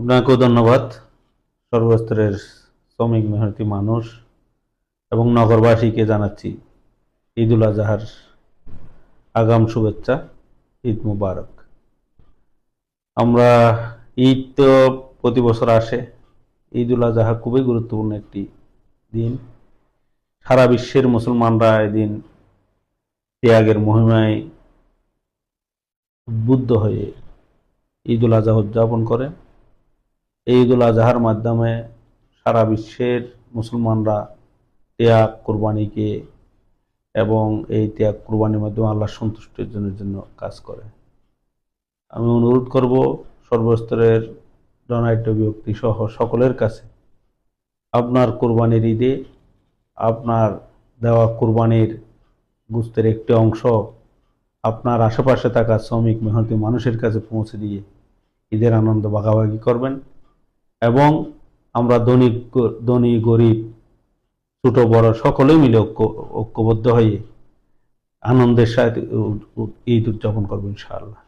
আপনাকেও ধন্যবাদ। সর্বস্তরের শ্রমিক মেহনতি মানুষ এবং নগরবাসীকে জানাচ্ছি ঈদ উল আজহার আগাম শুভেচ্ছা। ঈদ মুবারক। আমরা ঈদ তো প্রতি বছর আসে। ঈদ উল আজহা খুবই গুরুত্বপূর্ণ একটি দিন। সারা বিশ্বের মুসলমানরা এদিন ত্যাগের মহিমায় উদ্বুদ্ধ হয়ে ঈদ উল আজহা উদযাপন করে। এই ঈদ উল আজহার মাধ্যমে সারা বিশ্বের মুসলমানরা ত্যাগ কোরবানিকে এবং এই ত্যাগ কোরবানির মাধ্যমে আল্লাহর সন্তুষ্টির জন্য কাজ করে। আমি অনুরোধ করব সর্বস্তরের জনাঢ্য ব্যক্তি সহ সকলের কাছে, আপনার কোরবানির ঈদে আপনার দেওয়া কোরবানির গোশতের একটি অংশ আপনার আশেপাশে থাকা শ্রমিক মেহনতি মানুষের কাছে পৌঁছে দিয়ে ঈদের আনন্দ ভাগাভাগি করবেন এবং আমরা ধনী গরিব ছোট বড় সকলেই মিলে ঐক্যবদ্ধ হয়ে আনন্দের সাথে ঈদ উদযাপন করবো ইনশাআল্লাহ।